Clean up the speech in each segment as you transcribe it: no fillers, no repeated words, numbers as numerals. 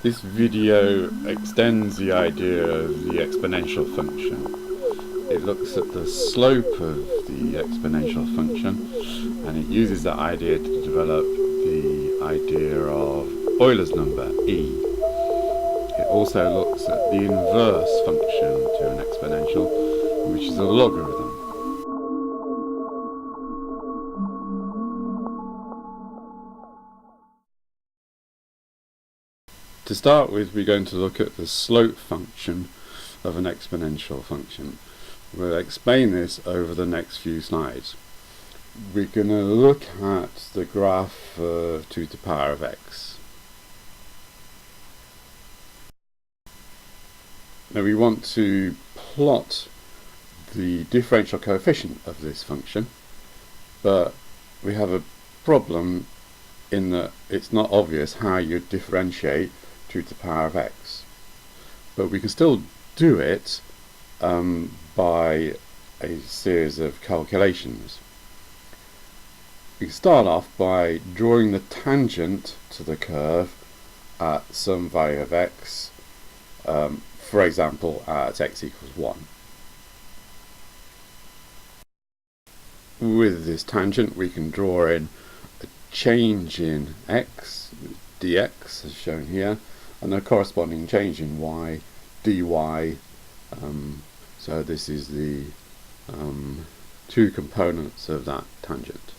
This video extends the idea of the exponential function. It looks at the slope of the exponential function, and it uses that idea to develop the idea of Euler's number, E. It also looks at the inverse function to an exponential, which is a logarithm. To start with, we're going to look at the slope function of an exponential function. We'll explain this over the next few slides. We're going to look at the graph of 2 to the power of x. Now we want to plot the differential coefficient of this function, but we have a problem in that it's not obvious how you differentiate 2 to the power of x. But we can still do it by a series of calculations. We can start off by drawing the tangent to the curve at some value of x, for example at x equals 1. With this tangent we can draw in a change in x, dx as shown here, and a corresponding change in y, dy. So this is the two components of that tangent.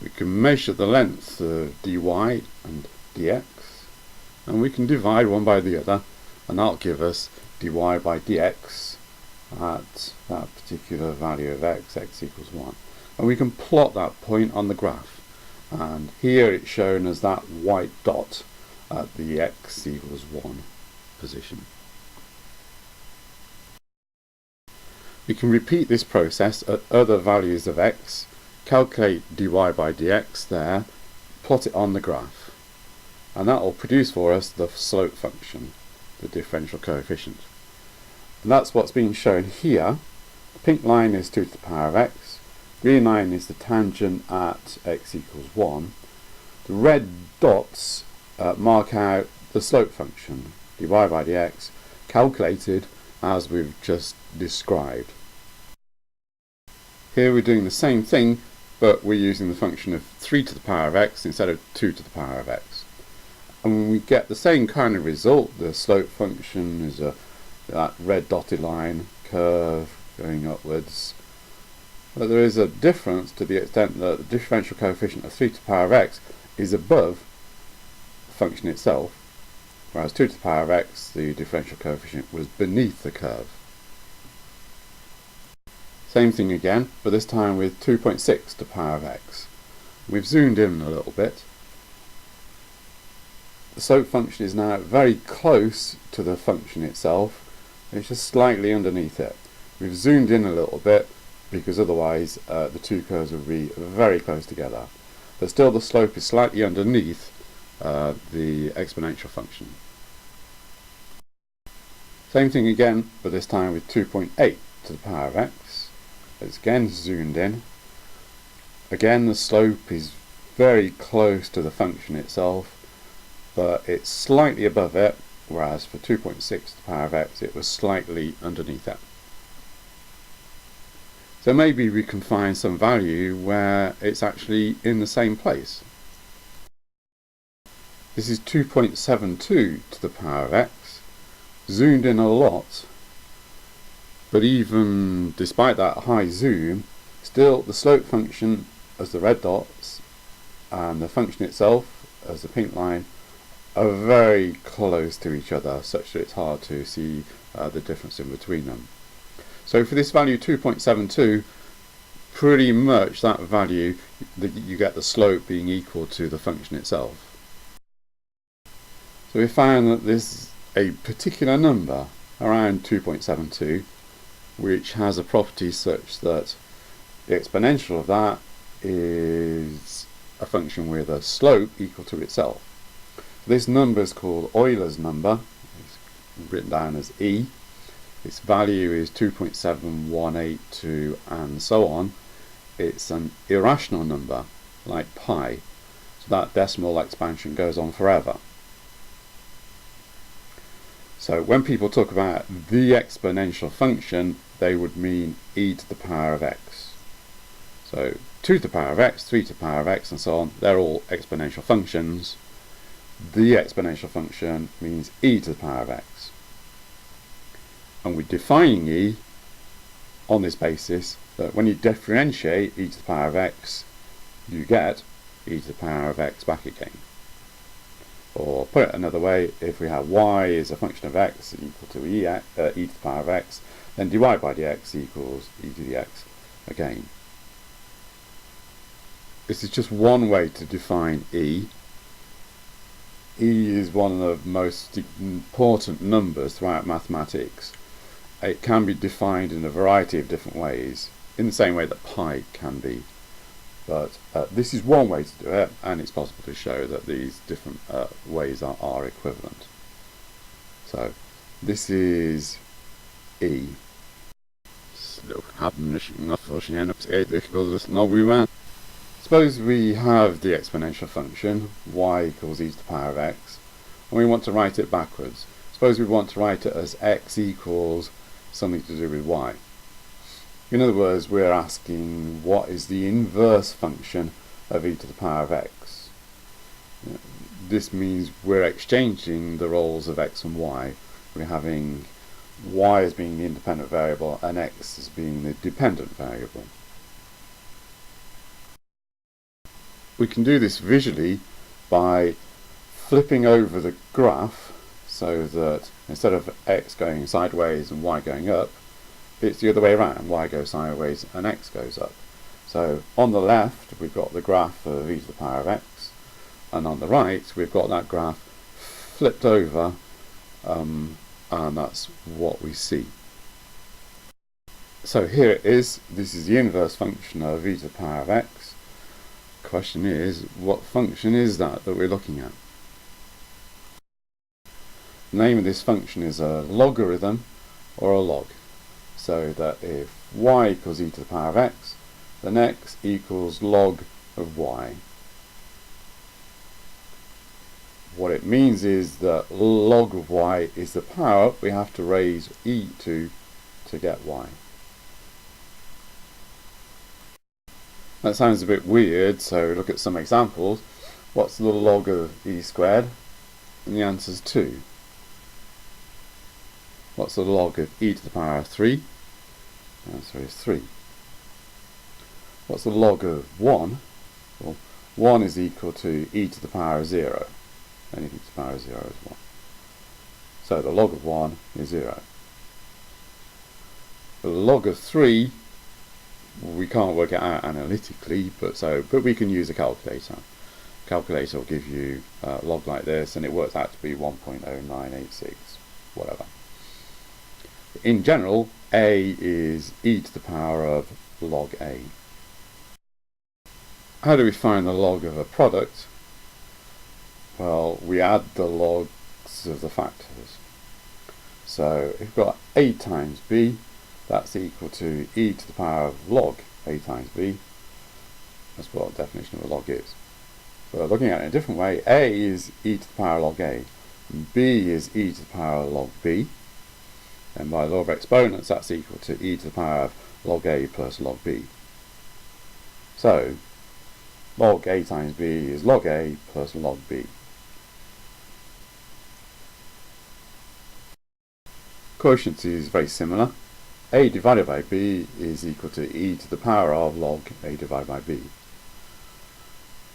We can measure the length of dy and dx, and we can divide one by the other, and that'll give us dy by dx at that particular value of x, x equals 1. And we can plot that point on the graph, and here it's shown as that white dot at the x equals 1 position. We can repeat this process at other values of x, calculate dy by dx there, plot it on the graph, and that will produce for us the slope function, the differential coefficient. And that's what's being shown here. The pink line is 2 to the power of x, green line is the tangent at x equals 1. The red dots mark out the slope function, dy by dx, calculated as we've just described. Here we're doing the same thing, but we're using the function of 3 to the power of x instead of 2 to the power of x. And we get the same kind of result. The slope function is that red dotted line curve going upwards. But there is a difference to the extent that the differential coefficient of 3 to the power of x is above the function itself, whereas 2 to the power of x, the differential coefficient, was beneath the curve. Same thing again, but this time with 2.6 to the power of x. We've zoomed in a little bit. The slope function is now very close to the function itself. It's just slightly underneath it. We've zoomed in a little bit because otherwise the two curves would be very close together. But still the slope is slightly underneath the exponential function. Same thing again, but this time with 2.8 to the power of x. It's again zoomed in. Again the slope is very close to the function itself, but it's slightly above it, whereas for 2.6 to the power of x it was slightly underneath it. So maybe we can find some value where it's actually in the same place. This is 2.72 to the power of x, zoomed in a lot, but even despite that high zoom, still the slope function as the red dots and the function itself as the pink line are very close to each other, such that it's hard to see the difference in between them. So for this value 2.72, pretty much that value, you get the slope being equal to the function itself. So we found that there's a particular number around 2.72 which has a property such that the exponential of that is a function with a slope equal to itself. This number is called Euler's number. It's written down as E. Its value is 2.7182 and so on. It's an irrational number like pi. So that decimal expansion goes on forever. So when people talk about the exponential function, they would mean e to the power of x. So 2 to the power of x, 3 to the power of x, and so on, they're all exponential functions. The exponential function means e to the power of x. And we're defining e on this basis that when you differentiate e to the power of x, you get e to the power of x back again. Or put it another way, if we have y is a function of x equal to e to the power of x, then dy by dx equals e to the x again. This is just one way to define e. E is one of the most important numbers throughout mathematics. It can be defined in a variety of different ways, in the same way that pi can be. But this is one way to do it, and it's possible to show that these different ways are equivalent. So this is e. Suppose we have the exponential function y equals e to the power of x, and we want to write it backwards. Suppose we want to write it as x equals something to do with y. In other words, we're asking what is the inverse function of e to the power of x. This means we're exchanging the roles of x and y. We're having y as being the independent variable and x as being the dependent variable. We can do this visually by flipping over the graph so that instead of x going sideways and y going up, it's the other way around. Y goes sideways and x goes up. So on the left we've got the graph of e to the power of x, and on the right we've got that graph flipped over, and that's what we see. So here it is. This is the inverse function of e to the power of x. The question is, what function is that we're looking at? The name of this function is a logarithm or a log. So that if y equals e to the power of x, then x equals log of y. What it means is that log of y is the power we have to raise e to get y. That sounds a bit weird, so look at some examples. What's the log of e squared? And the answer is 2. What's the log of e to the power of 3? The answer is 3. What's the log of 1? Well, 1 is equal to e to the power of 0. Anything to the power of 0 is 1. So the log of 1 is 0. The log of 3, we can't work it out analytically, but we can use a calculator. Calculator will give you a log like this, and it works out to be 1.0986, whatever. In general, a is e to the power of log a. How do we find the log of a product? Well, we add the logs of the factors. So if we've got a times b, that's equal to e to the power of log a times b. That's what the definition of a log is. But looking at it in a different way, a is e to the power log a, and b is e to the power log b. And by law of exponents, that's equal to e to the power of log a plus log b. So log a times b is log a plus log b. Quotient is very similar. A divided by b is equal to e to the power of log a divided by b.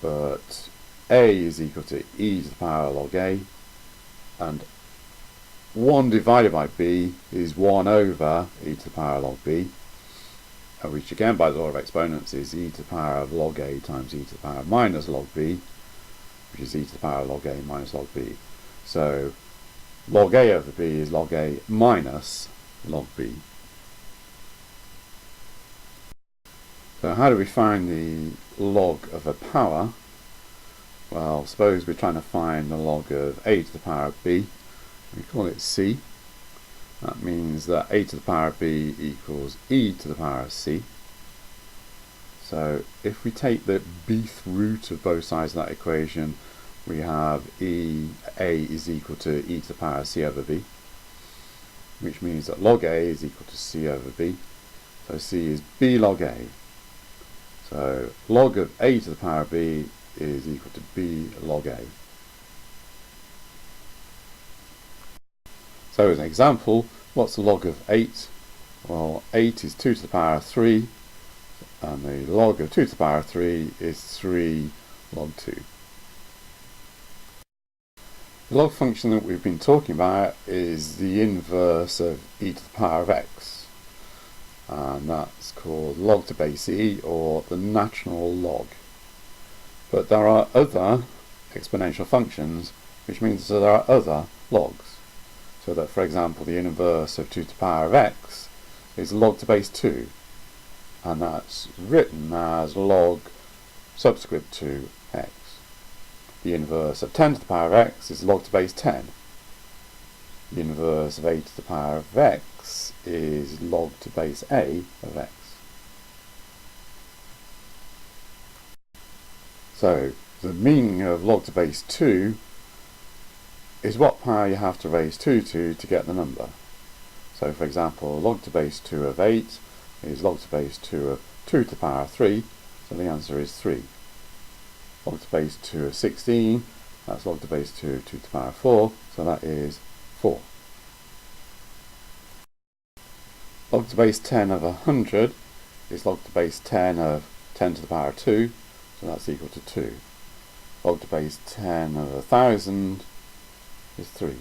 But a is equal to e to the power of log a, and 1 divided by b is 1 over e to the power of log b, which again by the law of exponents is e to the power of log a times e to the power of minus log b, which is e to the power of log a minus log b. So log a over b is log a minus log b. So how do we find the log of a power? Well, suppose we're trying to find the log of a to the power of b. We call it c. That means that a to the power of b equals e to the power of c. So if we take the bth root of both sides of that equation, we have a is equal to e to the power c over b, which means that log a is equal to c over b. So c is b log a. So log of a to the power b is equal to b log a. So as an example, what's the log of 8? Well, 8 is 2 to the power 3, and the log of 2 to the power 3 is 3 log 2. The log function that we've been talking about is the inverse of e to the power of x, and that's called log to base e, or the natural log. But there are other exponential functions, which means that there are other logs. So that, for example, the inverse of 2 to the power of x is log to base 2, and that's written as log subscript to x. The inverse of 10 to the power of x is log to base 10. The inverse of a to the power of x is log to base a of x. So the meaning of log to base 2 is what power you have to raise 2 to get the number. So for example, log to base 2 of 8 is log to base 2 of 2 to the power of 3, so the answer is 3. Log to base 2 of 16, that's log to base 2 of 2 to the power of 4, so that is 4. Log to base 10 of 100 is log to base 10 of 10 to the power of 2, so that's equal to 2. Log to base 10 of 1000 is 3.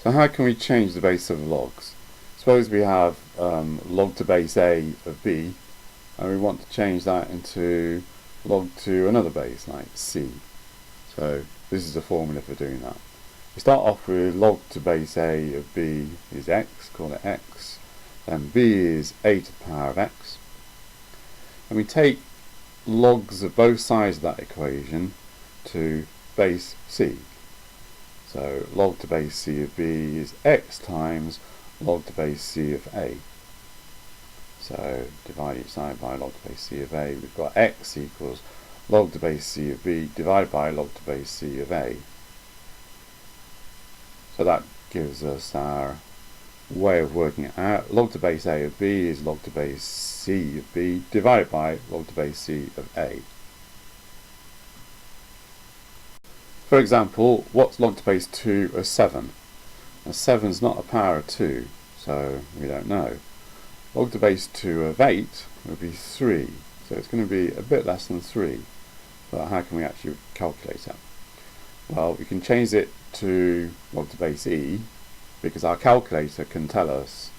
So how can we change the base of logs? Suppose we have log to base a of b, and we want to change that into log to another base, like c. So this is the formula for doing that. We start off with log to base a of b is x, call it x, and b is a to the power of x. And we take logs of both sides of that equation to base c. So log to base c of b is x times log to base c of a. So divide each side by log to base c of a. We've got x equals log to base c of b divided by log to base c of a. So that gives us our way of working it out. Log to base a of b is log to base c of b divided by log to base c of a. For example, what's log to base 2 of 7? Now 7 is not a power of 2, so we don't know. Log to base 2 of 8 would be 3, so it's going to be a bit less than 3. But how can we actually calculate it? Well, we can change it to log to base e, because our calculator can tell us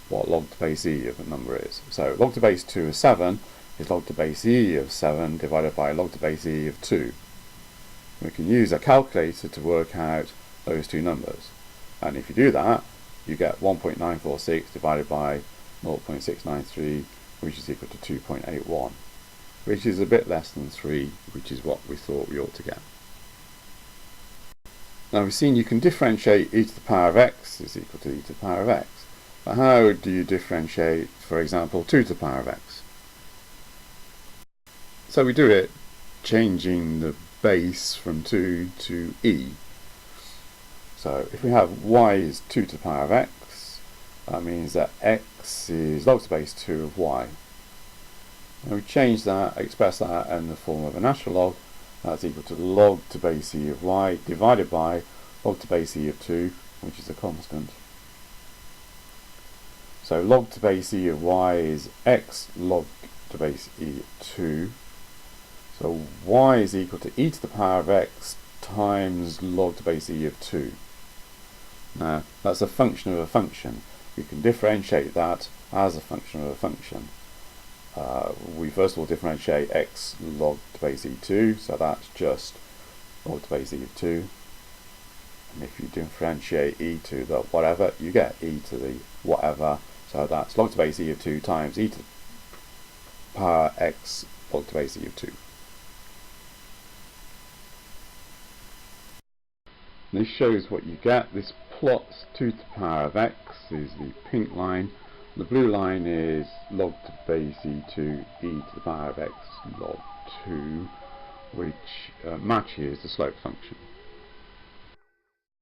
what log to base e of a number is. So log to base 2 of 7 is log to base e of 7 divided by log to base e of 2. We can use a calculator to work out those two numbers, and if you do that, you get 1.946 divided by 0.693, which is equal to 2.81, which is a bit less than 3, which is what we thought we ought to get. Now we've seen you can differentiate e to the power of x is equal to e to the power of x. But how do you differentiate, for example, 2 to the power of x? So we do it changing the base from 2 to e. So if we have y is 2 to the power of x, that means that x is log to base 2 of y. And we change that, express that in the form of a natural log. That's equal to log to base e of y divided by log to base e of 2, which is a constant. So log to base e of y is x log to base e of 2. So y is equal to e to the power of x times log to base e of 2. Now that's a function of a function. We can differentiate that as a function of a function. We first of all differentiate x log to base e2, so that's just log to base e of 2. And if you differentiate e to the whatever, you get e to the whatever, so that's log to base e of 2 times e to the power x log to base e of 2. This shows what you get. This plots 2 to the power of x is the pink line, The blue line is log to the base e2 e to the power of x log 2, which matches the slope function.